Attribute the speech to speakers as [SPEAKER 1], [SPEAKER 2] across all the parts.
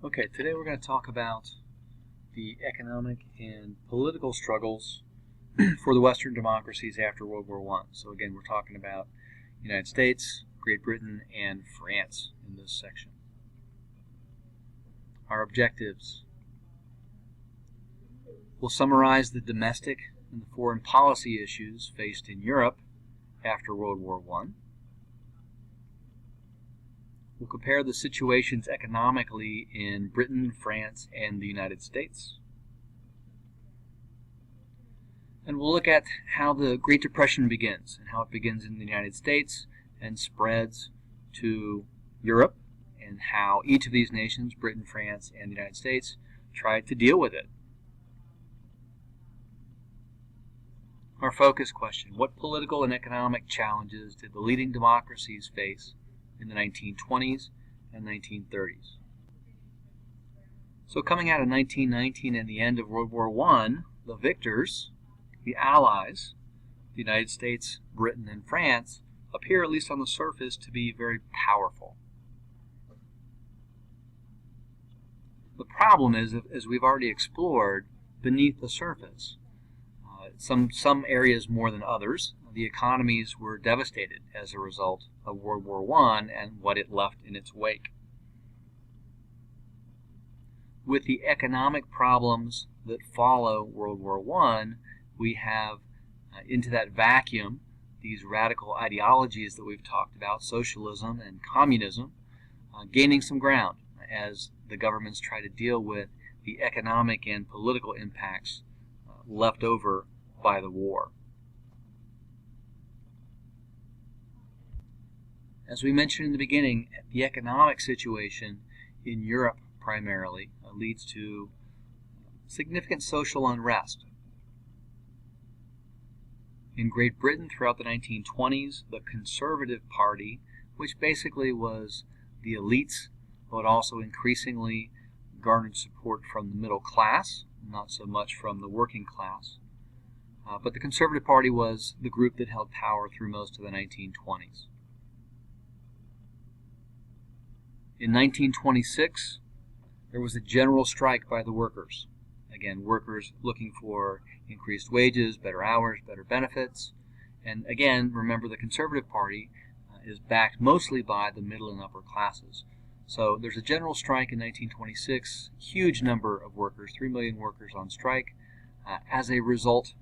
[SPEAKER 1] Okay, today we're going to talk about the economic and political struggles for the Western democracies after World War I. So again, we're talking about the United States, Great Britain, and France in this section. Our objectives. We'll summarize the domestic and the foreign policy issues faced in Europe after World War I. We'll compare the situations economically in Britain, France, and the United States. And we'll look at how the Great Depression begins, and how it begins in the United States and spreads to Europe, and how each of these nations, Britain, France, and the United States, tried to deal with it. Our focus question: what political and economic challenges did the leading democracies face in the 1920s and 1930s? So coming out of 1919 and the end of World War I, the victors, the Allies, the United States, Britain, and France, appear, at least on the surface, to be very powerful. The problem is, as we've already explored, beneath the surface, some areas more than others, the economies were devastated as a result of World War I and what it left in its wake. With the economic problems that follow World War I, we have into that vacuum these radical ideologies that we've talked about, socialism and communism, gaining some ground as the governments try to deal with the economic and political impacts left over by the war. As we mentioned in the beginning, the economic situation in Europe primarily leads to significant social unrest. In Great Britain throughout the 1920s, the Conservative Party, which basically was the elites, but also increasingly garnered support from the middle class, not so much from the working class. But the Conservative Party was the group that held power through most of the 1920s. In 1926, there was a general strike by the workers. Again, workers looking for increased wages, better hours, better benefits. And again, remember, the Conservative Party is backed mostly by the middle and upper classes. So there's a general strike in 1926, huge number of workers, 3 million workers on strike. As a result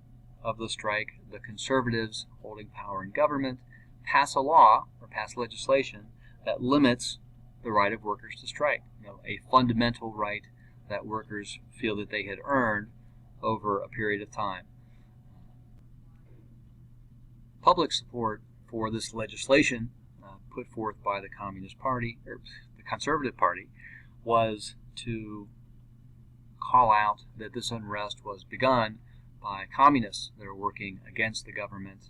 [SPEAKER 1] of the strike, the conservatives holding power in government pass a law or pass legislation that limits the right of workers to strike, a fundamental right that workers feel that they had earned over a period of time. Public support for this legislation put forth by the Communist Party, or the Conservative Party, was to call out that this unrest was begun by communists that are working against the government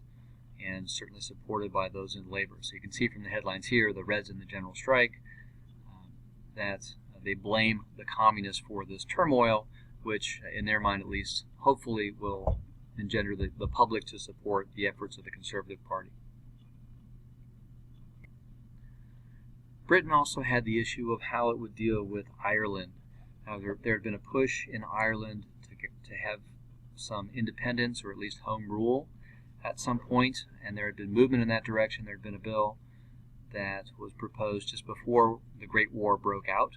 [SPEAKER 1] and certainly supported by those in labor. So you can see from the headlines here, the Reds in the general strike, that they blame the communists for this turmoil, which, in their mind at least, hopefully will engender the public to support the efforts of the Conservative Party. Britain also had the issue of how it would deal with Ireland. There had been a push in Ireland to have some independence, or at least home rule, at some point, and there had been movement in that direction. There had been a bill that was proposed just before the Great War broke out.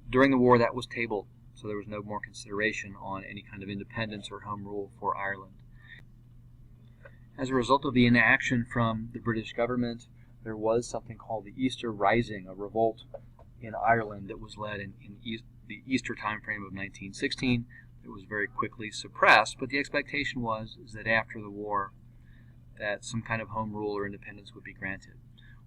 [SPEAKER 1] During the war, that was tabled, so there was no more consideration on any kind of independence or home rule for Ireland. As a result of the inaction from the British government, there was something called the Easter Rising, a revolt in Ireland that was led in the Easter time frame of 1916. It was very quickly suppressed, but the expectation was that after the war that some kind of home rule or independence would be granted.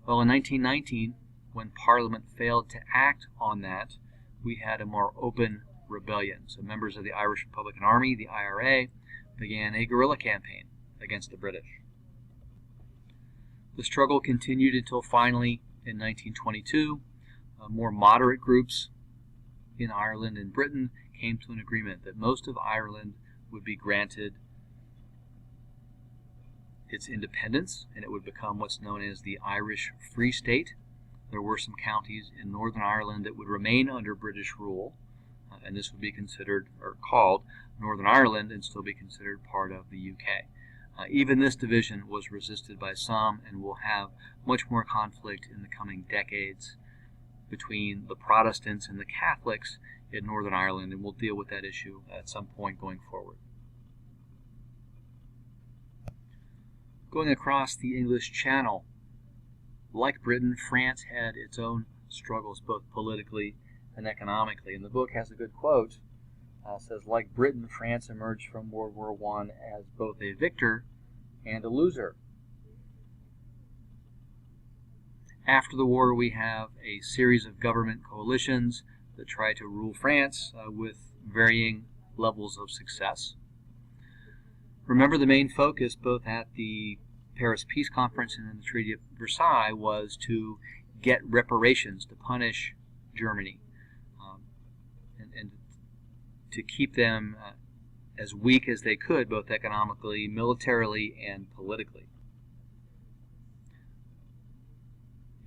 [SPEAKER 1] Well, in 1919, when Parliament failed to act on that, we had a more open rebellion. So members of the Irish Republican Army, the IRA, began a guerrilla campaign against the British. The struggle continued until finally, in 1922, more moderate groups in Ireland and Britain came to an agreement that most of Ireland would be granted its independence, and it would become what's known as the Irish Free State, there were some counties in Northern Ireland that would remain under British rule, and this would be considered, or called, Northern Ireland, and still be considered part of the UK. Even this division was resisted by some, and will have much more conflict in the coming decades between the Protestants and the Catholics in Northern Ireland, and we'll deal with that issue at some point going forward. Going across the English Channel, like Britain, France had its own struggles both politically and economically. And the book has a good quote. Says, like Britain, France emerged from World War I as both a victor and a loser. After the war, we have a series of government coalitions that try to rule France with varying levels of success. Remember, the main focus, both at the Paris Peace Conference and in the Treaty of Versailles, was to get reparations, to punish Germany, and to keep them as weak as they could, both economically, militarily, and politically.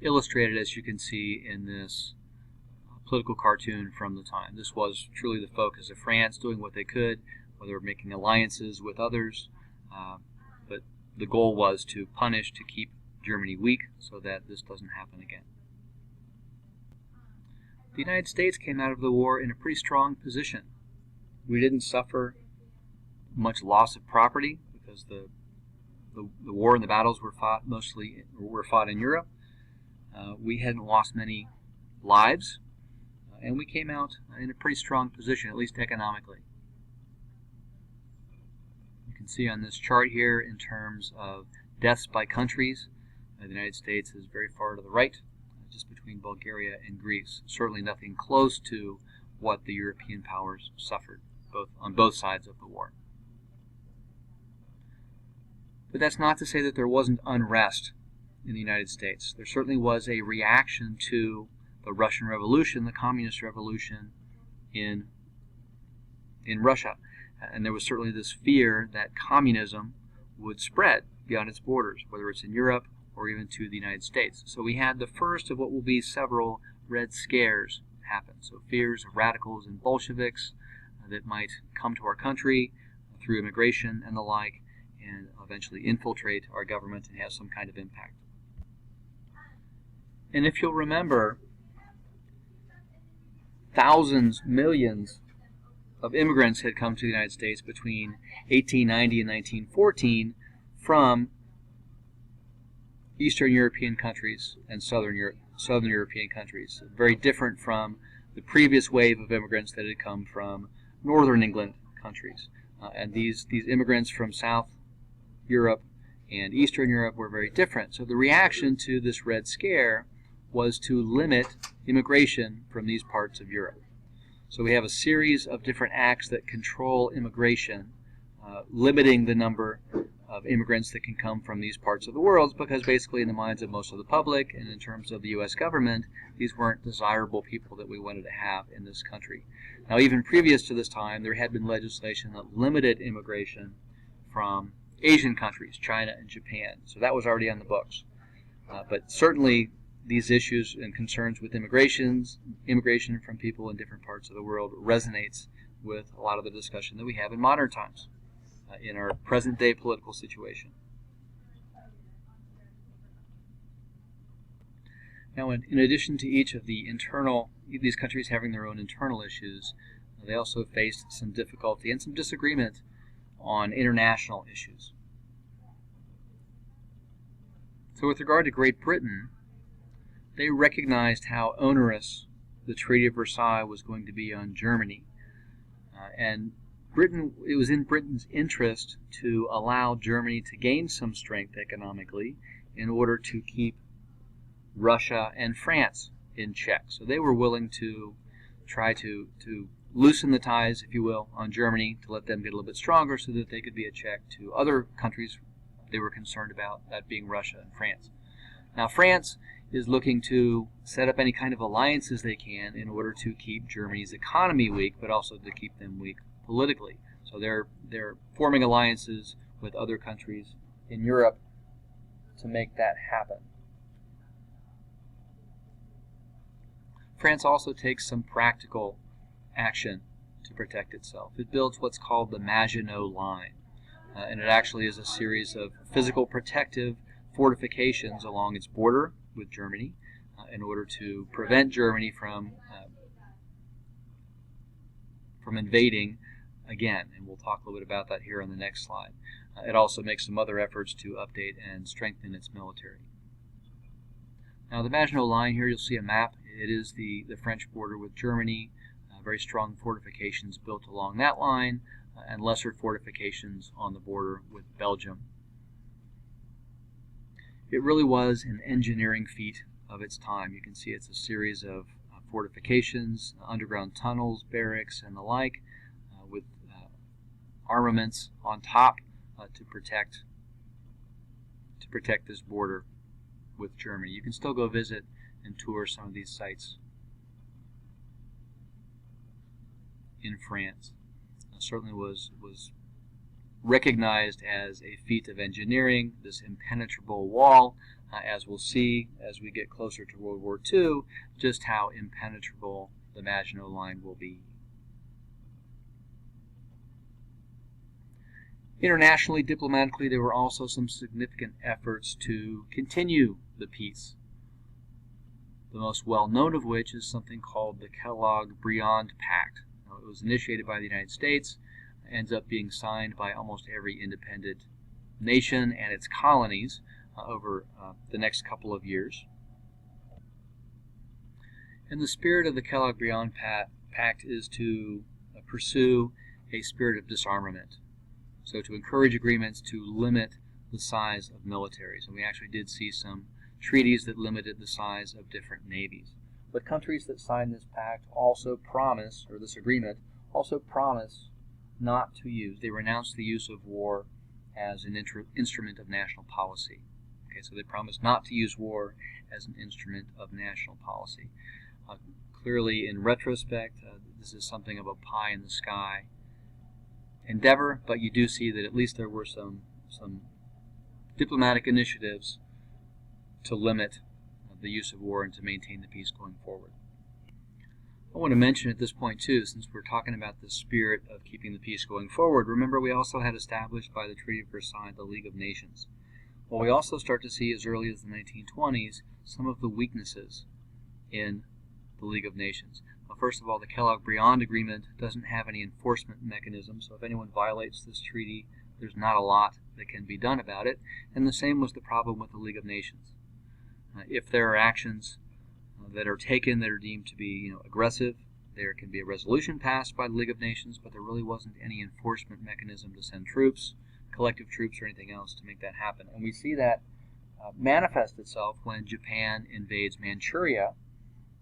[SPEAKER 1] Illustrated, as you can see, in this political cartoon from the time. This was truly the focus of France, doing what they could, whether making alliances with others, but the goal was to punish, to keep Germany weak, so that this doesn't happen again. The United States came out of the war in a pretty strong position. We didn't suffer much loss of property because the war and the battles were fought in Europe. We hadn't lost many lives, and we came out in a pretty strong position, at least economically. You can see on this chart here, in terms of deaths by countries, the United States is very far to the right, just between Bulgaria and Greece. Certainly nothing close to what the European powers suffered, on both sides of the war. But that's not to say that there wasn't unrest in the United States. There certainly was a reaction to the Russian Revolution, the Communist Revolution in Russia. And there was certainly this fear that communism would spread beyond its borders, whether it's in Europe or even to the United States. So we had the first of what will be several Red Scares happen. So fears of radicals and Bolsheviks that might come to our country through immigration and the like, and eventually infiltrate our government and have some kind of impact. And if you'll remember, thousands, millions of immigrants had come to the United States between 1890 and 1914 from Eastern European countries and Southern European countries. Very different from the previous wave of immigrants that had come from Northern England countries. And these immigrants from South Europe and Eastern Europe were very different. So the reaction to this Red Scare was to limit immigration from these parts of Europe. So we have a series of different acts that control immigration, limiting the number of immigrants that can come from these parts of the world, because basically in the minds of most of the public and in terms of the U.S. government, these weren't desirable people that we wanted to have in this country. Now, even previous to this time, there had been legislation that limited immigration from Asian countries, China and Japan. So that was already on the books. But certainly these issues and concerns with immigration from people in different parts of the world resonates with a lot of the discussion that we have in modern times, in our present-day political situation. Now, in addition to each of these countries having their own internal issues, they also faced some difficulty and some disagreement on international issues. So with regard to Great Britain, they recognized how onerous the Treaty of Versailles was going to be on Germany. And it was in Britain's interest to allow Germany to gain some strength economically in order to keep Russia and France in check. So they were willing to try to loosen the ties, if you will, on Germany, to let them get a little bit stronger so that they could be a check to other countries they were concerned about, that being Russia and France. Now, France is looking to set up any kind of alliances they can in order to keep Germany's economy weak, but also to keep them weak politically. So they're forming alliances with other countries in Europe to make that happen. France also takes some practical action to protect itself. It builds what's called the Maginot Line, and it actually is a series of physical protective fortifications along its border with Germany in order to prevent Germany from invading again, and we'll talk a little bit about that here on the next slide. It also makes some other efforts to update and strengthen its military. Now the Maginot Line here, you'll see a map. It is the French border with Germany, very strong fortifications built along that line, and lesser fortifications on the border with Belgium. It really was an engineering feat of its time. You can see it's a series of fortifications, underground tunnels, barracks, and the like, with armaments on top to protect this border with Germany. You can still go visit and tour some of these sites in France. Certainly was recognized as a feat of engineering, this impenetrable wall, as we'll see as we get closer to World War II, just how impenetrable the Maginot Line will be. Internationally, diplomatically, there were also some significant efforts to continue the peace. The most well-known of which is something called the Kellogg-Briand Pact. Now, it was initiated by the United States, ends up being signed by almost every independent nation and its colonies over the next couple of years. And the spirit of the Kellogg-Briand Pact is to pursue a spirit of disarmament. So to encourage agreements to limit the size of militaries. And we actually did see some treaties that limited the size of different navies. But countries that signed this pact also promise, or this agreement, also promise not to use. They renounce the use of war as an instrument of national policy. Okay, so they promise not to use war as an instrument of national policy. Clearly, in retrospect, this is something of a pie-in-the-sky endeavor, but you do see that at least there were some diplomatic initiatives to limit the use of war and to maintain the peace going forward. I want to mention at this point too, since we're talking about the spirit of keeping the peace going forward, remember we also had established by the Treaty of Versailles the League of Nations. Well, we also start to see as early as the 1920s some of the weaknesses in the League of Nations. Well, first of all, the Kellogg-Briand Agreement doesn't have any enforcement mechanism, so if anyone violates this treaty, there's not a lot that can be done about it, and the same was the problem with the League of Nations. If there are actions that are taken that are deemed to be aggressive, there can be a resolution passed by the League of Nations, but there really wasn't any enforcement mechanism to send troops, collective troops, or anything else to make that happen. And we see that manifest itself when Japan invades Manchuria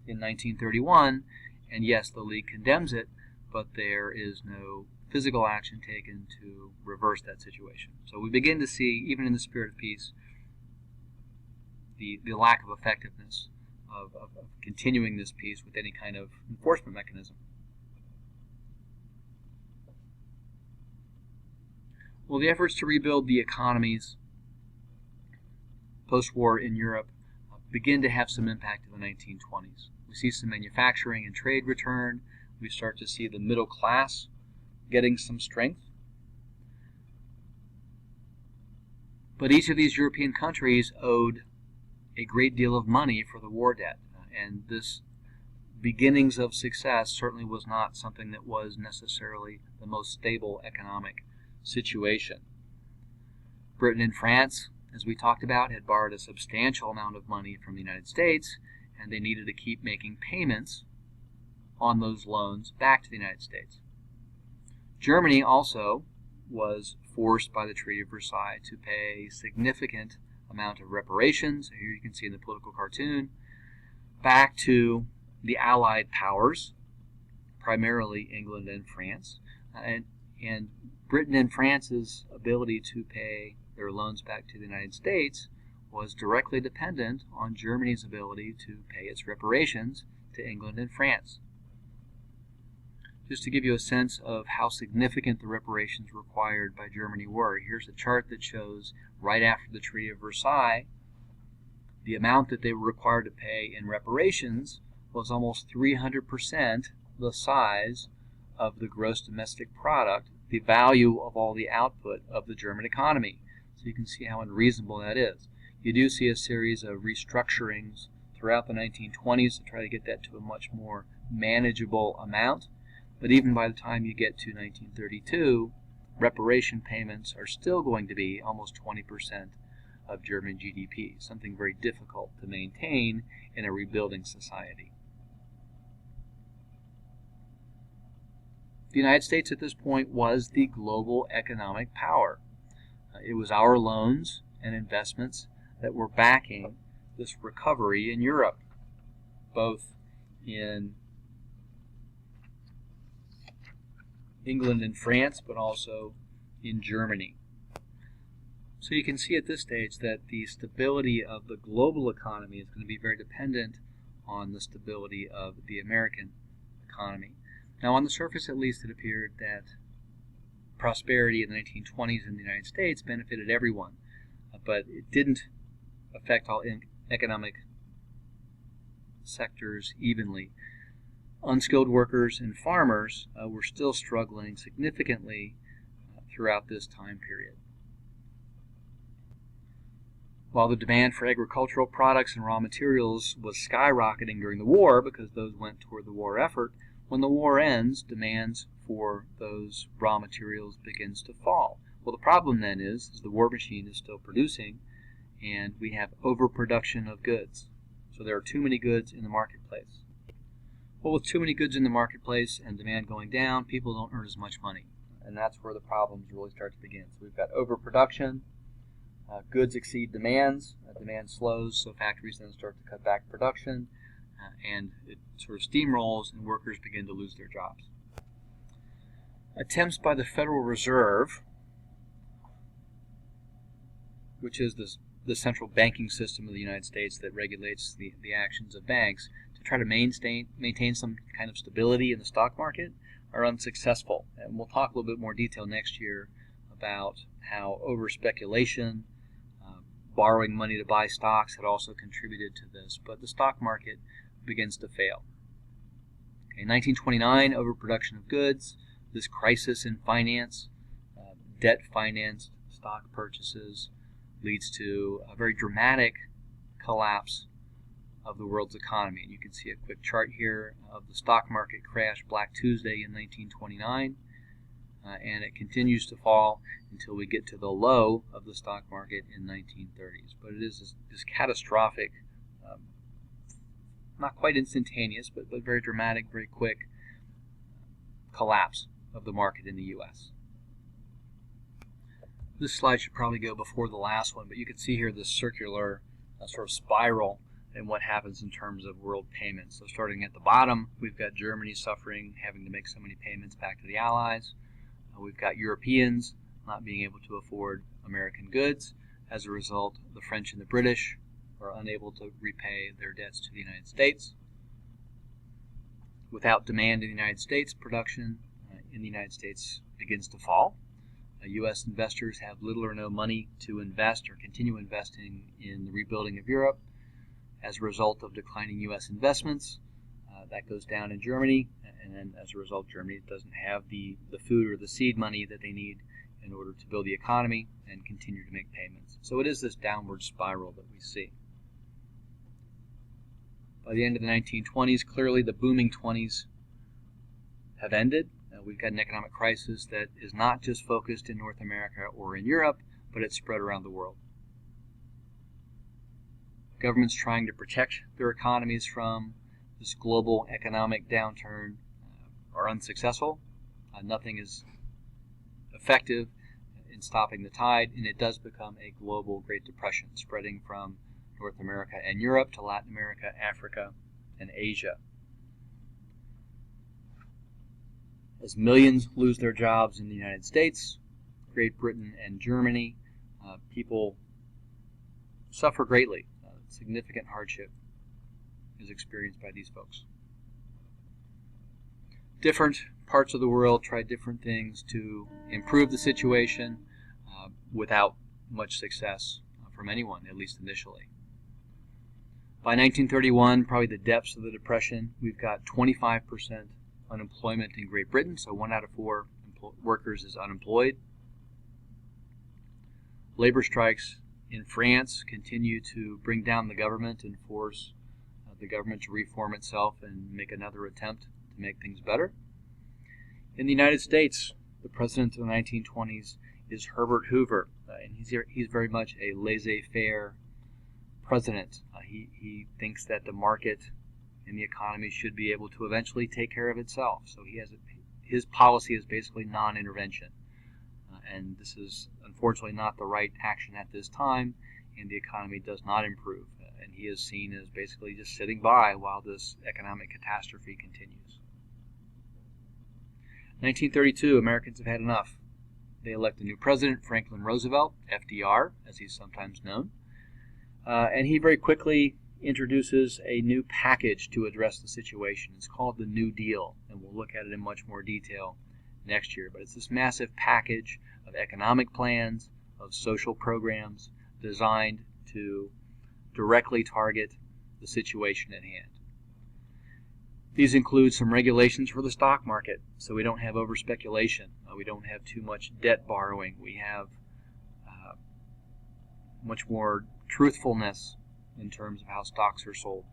[SPEAKER 1] in 1931, and yes, the League condemns it, but there is no physical action taken to reverse that situation. So we begin to see, even in the spirit of peace, the lack of effectiveness of continuing this peace with any kind of enforcement mechanism. Well, the efforts to rebuild the economies post-war in Europe begin to have some impact in the 1920s. We see some manufacturing and trade return. We start to see the middle class getting some strength. But each of these European countries owed a great deal of money for the war debt, and this beginnings of success certainly was not something that was necessarily the most stable economic situation. Britain and France, as we talked about, had borrowed a substantial amount of money from the United States, and they needed to keep making payments on those loans back to the United States. Germany also was forced by the Treaty of Versailles to pay a significant amount of reparations, here you can see in the political cartoon, back to the Allied powers, primarily England and France. And Britain and France's ability to pay their loans back to the United States was directly dependent on Germany's ability to pay its reparations to England and France. Just to give you a sense of how significant the reparations required by Germany were, here's a chart that shows right after the Treaty of Versailles the amount that they were required to pay in reparations was almost 300% the size of the gross domestic product, the value of all the output of the German economy. So you can see how unreasonable that is. You do see a series of restructurings throughout the 1920s to try to get that to a much more manageable amount. But even by the time you get to 1932, reparation payments are still going to be almost 20% of German GDP, something very difficult to maintain in a rebuilding society. The United States at this point was the global economic power. It was our loans and investments that were backing this recovery in Europe, both in England and France, but also in Germany. So you can see at this stage that the stability of the global economy is going to be very dependent on the stability of the American economy. Now, on the surface, at least, it appeared that prosperity in the 1920s in the United States benefited everyone, but it didn't affect all economic sectors evenly. Unskilled workers and farmers were still struggling significantly throughout this time period. While the demand for agricultural products and raw materials was skyrocketing during the war because those went toward the war effort, when the war ends, demands for those raw materials begins to fall. Well, the problem then is the war machine is still producing, and we have overproduction of goods. So there are too many goods in the marketplace. Well, with too many goods in the marketplace and demand going down, people don't earn as much money. And that's where the problems really start to begin. So we've got overproduction, goods exceed demands, demand slows, so factories then start to cut back production, and it sort of steamrolls and workers begin to lose their jobs. Attempts by the Federal Reserve, which is the central banking system of the United States that regulates the actions of banks, to try to maintain some kind of stability in the stock market are unsuccessful. And we'll talk a little bit more detail next year about how over-speculation, borrowing money to buy stocks had also contributed to this, but the stock market begins to fail. Okay, 1929, overproduction of goods, this crisis in finance, debt-financed stock purchases leads to a very dramatic collapse of the world's economy. And you can see a quick chart here of the stock market crash Black Tuesday in 1929, and it continues to fall until we get to the low of the stock market in 1930s. But it is this catastrophic, not quite instantaneous, but very dramatic, very quick collapse of the market in the U.S. This slide should probably go before the last one, but you can see here this circular sort of spiral and what happens in terms of world payments. So starting at the bottom, we've got Germany suffering, having to make so many payments back to the Allies. We've got Europeans not being able to afford American goods. As a result, the French and the British are unable to repay their debts to the United States. Without demand in the United States, production in the United States begins to fall. U.S. investors have little or no money to invest or continue investing in the rebuilding of Europe. As a result of declining U.S. investments, that goes down in Germany, and then as a result, Germany doesn't have the food or the seed money that they need in order to build the economy and continue to make payments. So it is this downward spiral that we see. By the end of the 1920s, clearly the booming 20s have ended. We've got an economic crisis that is not just focused in North America or in Europe, but it's spread around the world. Governments trying to protect their economies from this global economic downturn are unsuccessful. Nothing is effective in stopping the tide, and it does become a global Great Depression, spreading from North America and Europe to Latin America, Africa, and Asia. As millions lose their jobs in the United States, Great Britain, and Germany, people suffer greatly. Significant hardship is experienced by these folks. Different parts of the world try different things to improve the situation without much success from anyone, at least initially. By 1931, probably the depths of the Depression, we've got 25% unemployment in Great Britain, so 1 out of 4 workers is unemployed. Labor strikes in France continue to bring down the government and force the government to reform itself and make another attempt to make things better. In the United States, the president of the 1920s is Herbert Hoover, and he's very much a laissez-faire president. He thinks that the market and the economy should be able to eventually take care of itself. So his policy is basically non-intervention. And this is unfortunately not the right action at this time, and the economy does not improve. And he is seen as basically just sitting by while this economic catastrophe continues. 1932, Americans have had enough. They elect a new president, Franklin Roosevelt, FDR, as he's sometimes known. And he very quickly introduces a new package to address the situation. It's called the New Deal, and we'll look at it in much more detail next year. But it's this massive package of economic plans, of social programs designed to directly target the situation at hand. These include some regulations for the stock market, so we don't have over-speculation. We don't have too much debt borrowing. We have much more truthfulness in terms of how stocks are sold.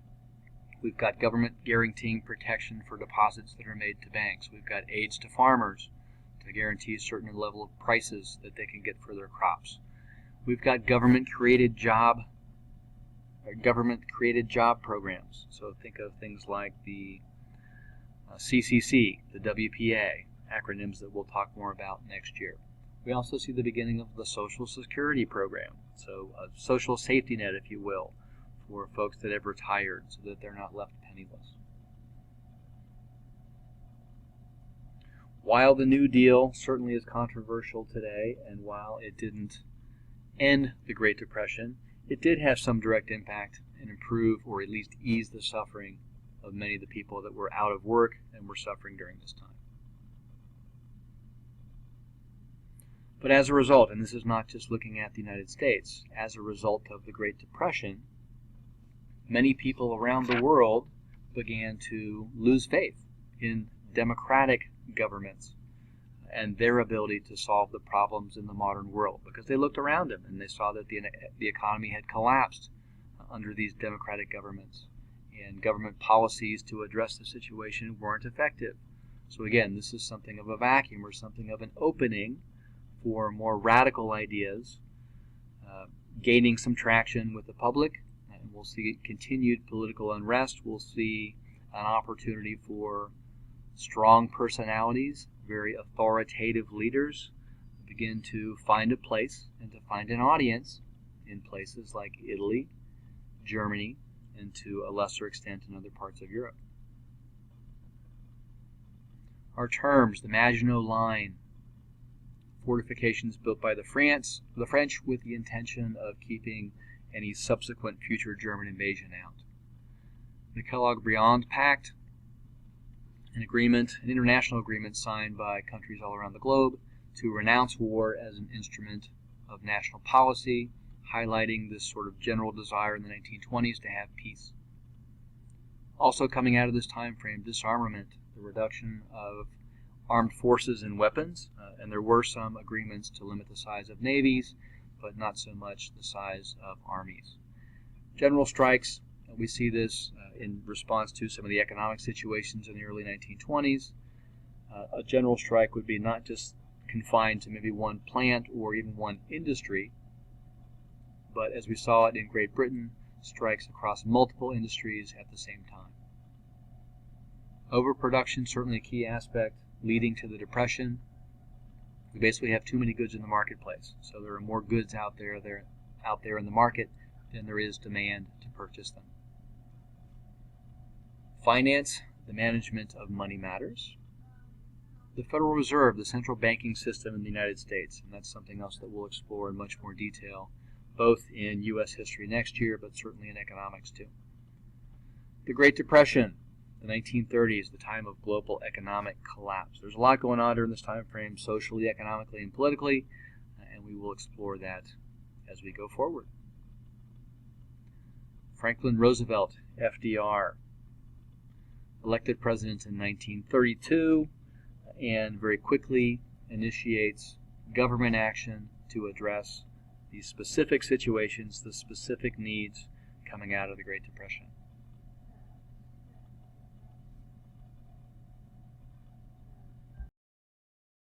[SPEAKER 1] We've got government guaranteeing protection for deposits that are made to banks. We've got aids to farmers to guarantee a certain level of prices that they can get for their crops. We've got government-created job programs. So think of things like the CCC, the WPA, acronyms that we'll talk more about next year. We also see the beginning of the Social Security program, so a social safety net, if you will, for folks that have retired so that they're not left penniless. While the New Deal certainly is controversial today, and while it didn't end the Great Depression, it did have some direct impact and improve or at least ease the suffering of many of the people that were out of work and were suffering during this time. But as a result, and this is not just looking at the United States, as a result of the Great Depression, many people around the world began to lose faith in democratic governments and their ability to solve the problems in the modern world, because they looked around them and they saw that the economy had collapsed under these democratic governments, and government policies to address the situation weren't effective. So again, this is something of a vacuum or something of an opening for more radical ideas gaining some traction with the public, and we'll see continued political unrest. We'll see an opportunity for strong personalities, very authoritative leaders begin to find a place and to find an audience in places like Italy, Germany, and to a lesser extent in other parts of Europe. Our terms, the Maginot Line, fortifications built by the French with the intention of keeping any subsequent future German invasion out. The Kellogg-Briand Pact, an international agreement signed by countries all around the globe to renounce war as an instrument of national policy, highlighting this sort of general desire in the 1920s to have peace. Also coming out of this time frame, disarmament, the reduction of armed forces and weapons, and there were some agreements to limit the size of navies, but not so much the size of armies. General strikes, we see this in response to some of the economic situations in the early 1920s. A general strike would be not just confined to maybe one plant or even one industry, but as we saw it in Great Britain, strikes across multiple industries at the same time. Overproduction, certainly a key aspect leading to the Depression. We basically have too many goods in the marketplace, so there are more goods out there in the market than there is demand to purchase them. Finance, the management of money matters. The Federal Reserve, the central banking system in the United States, and that's something else that we'll explore in much more detail, both in U.S. history next year, but certainly in economics too. The Great Depression, the 1930s, the time of global economic collapse. There's a lot going on during this time frame, socially, economically, and politically, and we will explore that as we go forward. Franklin Roosevelt, FDR, elected president in 1932, and very quickly initiates government action to address these specific situations, the specific needs coming out of the Great Depression.